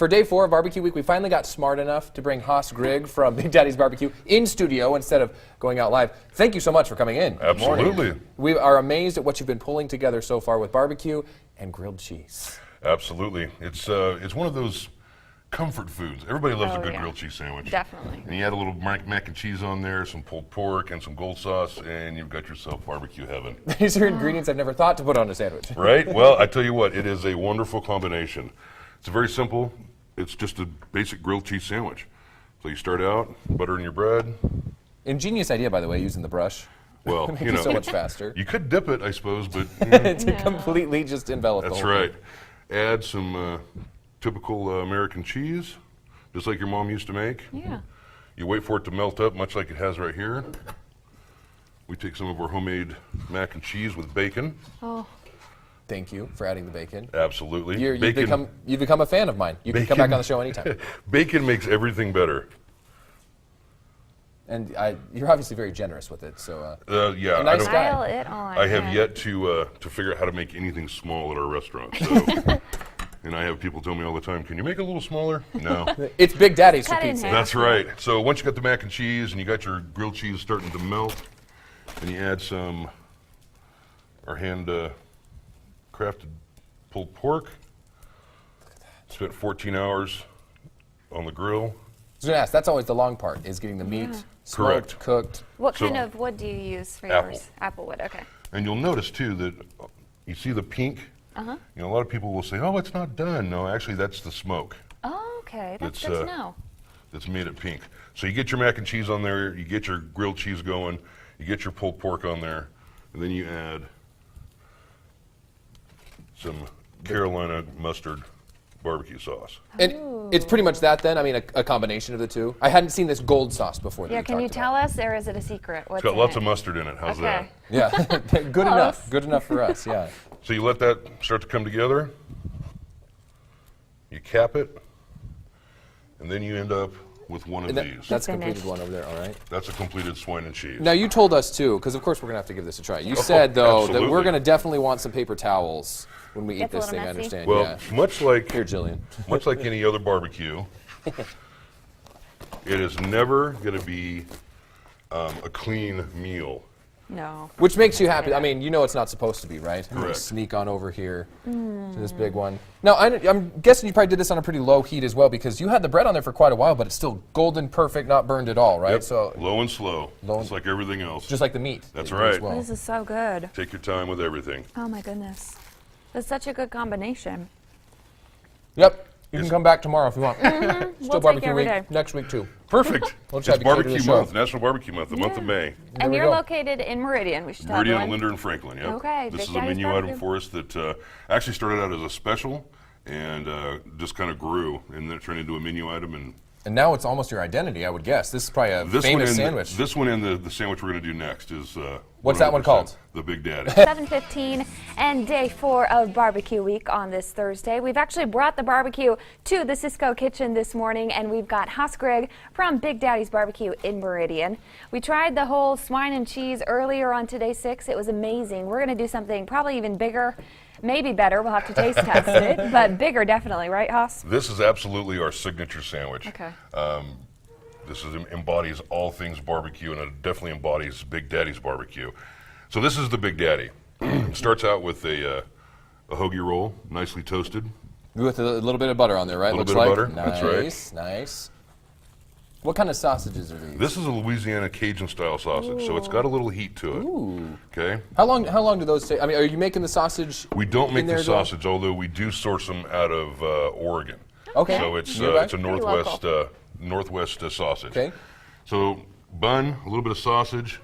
For day 4 of Barbecue Week, we finally got smart enough to bring Haas Grigg from Big Daddy's Barbecue in studio instead of going out live. Thank you so much for coming in. Absolutely. We are amazed at what you've been pulling together so far with barbecue and grilled cheese. Absolutely. It's one of those comfort foods. Everybody loves a good grilled cheese sandwich. Definitely. And you add a little mac and cheese on there, some pulled pork, and some gold sauce, and you've got yourself barbecue heaven. These are ingredients I've never thought to put on a sandwich. Right? Well, I tell you what, it is a wonderful combination. It's very simple. It's just a basic grilled cheese sandwich. So you start out, butter in your bread. Ingenious idea, by the way, using the brush. Well, It makes it so much faster. You could dip it, I suppose, but To completely just envelop that's the whole right. thing. Add some typical American cheese, just like your mom used to make. Yeah. You wait for it to melt up, much like it has right here. We take some of our homemade mac and cheese with bacon. Oh. Thank you for adding the bacon. Absolutely. You've become a fan of mine. You can come back on the show anytime. Bacon makes everything better. And you're obviously very generous with it, so Yeah, a nice guy. Pile it on. I have yet to figure out how to make anything small at our restaurant. So. And I have people tell me all the time, can you make it a little smaller? No. It's Big Daddy's for Cut it in pizza. half. That's right. So once you got the mac and cheese and you got your grilled cheese starting to melt, then you add some our hand crafted pulled pork. Spent 14 hours on the grill. I was going to ask, that's always the long part, is getting the meat smoked, Correct. cooked. What So- kind of wood do you use for Apple. yours? Applewood, okay. And you'll notice too that you see the pink. Uh-huh. You know, a lot of people will say, "Oh, it's not done." No, actually, that's the smoke. Oh, okay. That's That's, good to know. That's made it pink. So you get your mac and cheese on there, you get your grilled cheese going, you get your pulled pork on there, and then you add some Carolina mustard barbecue sauce. And it's pretty much that then? I mean, a combination of the two? I hadn't seen this gold sauce before. Yeah, can you tell us, or is it a secret? What's It's got in lots it? of mustard in it. How's Okay. Yeah, good enough. Good enough for us, yeah. that? So you let that start to come together, you cap it, and then you end up with one of And these. that's a Finished. completed one over there, all right. That's a completed swine and cheese. Now, you told us, too, because of course we're going to have to give this a try. You said, though, that absolutely. we're going to definitely want some paper towels when we eat Gets a this little thing, I messy. understand. Well, yeah. much like Here, Jillian. much like any other barbecue, it is never going to be a clean meal. No. Which makes you happy. I mean, you know it's not supposed to be, right? I'm gonna Correct. sneak on over here to this big one. Now, I'm guessing you probably did this on a pretty low heat as well, because you had the bread on there for quite a while, but it's still golden perfect, not burned at all, right? Yep. So Low and slow, Low just like everything else. just like the meat. That's that you do as right. well. This is so good. Take your time with everything. Oh my goodness. That's such a good combination. Yep. You can come back tomorrow if you want. Still We'll take barbecue every week. day. Next week, too. Perfect. Let's It's have you come to the barbecue show. month, National Barbecue Month, the month of May. And we you're go. located in Meridian. We should tell Meridian, everyone. Linder, and Franklin. Yep. Okay, This Big is a Daddy's menu item Barbecue. for us that actually started out as a special and just kind of grew, and then it turned into a menu item. And And now it's almost your identity, I would guess. This is probably a famous sandwich. This one and the sandwich we're going to do next is What's that one 100% called? The Big Daddy. 7:15 and day 4 of barbecue week on this Thursday. We've actually brought the barbecue to the Cisco kitchen this morning, and we've got Haas Grigg from Big Daddy's Barbecue in Meridian. We tried the whole swine and cheese earlier on today 6. It was amazing. We're going to do something probably even bigger, maybe better. We'll have to taste test it, but bigger definitely, right, Haas? This is absolutely our signature sandwich. Okay. This embodies all things barbecue, and it definitely embodies Big Daddy's barbecue. So this is the Big Daddy. It starts out with a hoagie roll, nicely toasted. With a little bit of butter on there, right? A little Looks bit of like. butter, Nice, that's right. nice. What kind of sausages are these? This is a Louisiana Cajun style sausage, so it's got a little heat to it. Ooh. Okay. How long do those take? I mean, are you making the sausage? We don't make in there the as well? sausage, although we do source them out of Oregon. Okay. So it's Nearby? it's a local. northwest sausage. Okay. So bun, a little bit of sausage,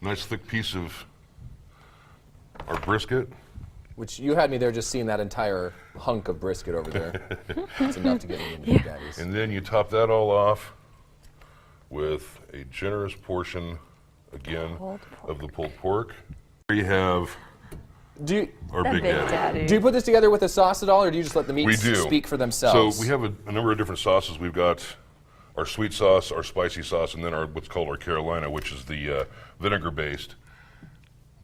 nice thick piece of our brisket. Which you had me there just seeing that entire hunk of brisket over there. It's enough to get me into Big Daddy's. And then you top that all off with a generous portion, again, of the pulled pork. Here you have Do our The Big Big Daddy. Daddy. you put this together with a sauce at all, or do you just let the We meats do. speak for themselves? So we have a number of different sauces. We've got our sweet sauce, our spicy sauce, and then our what's called our Carolina, which is the vinegar-based.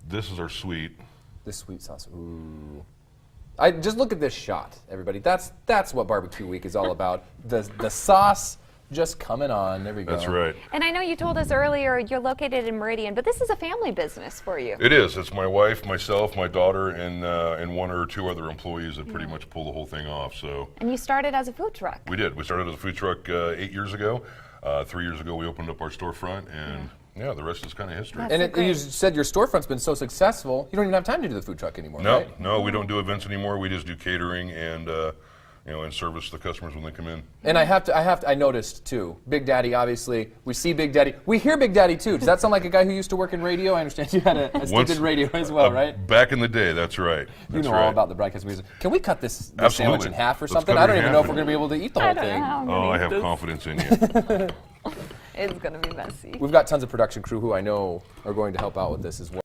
This is our sweet. This sweet sauce. Ooh. Just look at this shot, everybody. That's what barbecue week is all about. The sauce just coming on. There we go. That's right. And I know you told us earlier you're located in Meridian, but this is a family business for you. It is. It's my wife, myself, my daughter, and one or two other employees that pretty much pull the whole thing off. So. And you started as a food truck. We did. We started as a food truck 8 years ago. 3 years ago, we opened up our storefront, and yeah, the rest is kind of history. That's And you said your storefront's been so successful, you don't even have time to do the food truck anymore, No, right? no, we don't do events anymore. We just do catering and and service the customers when they come in. And I noticed too, Big Daddy, obviously, we see Big Daddy. We hear Big Daddy too. Does that sound like a guy who used to work in radio? I understand you had a stint in radio as well, right? Back in the day, that's right. You know all about the broadcast music. Can we cut this Absolutely. sandwich in half or Let's something? cut it I don't in even know half. if we're going to be able to eat the whole I don't thing. know how I'm Oh, gonna I eat have this. confidence in you. It's going to be messy. We've got tons of production crew who I know are going to help out with this as well.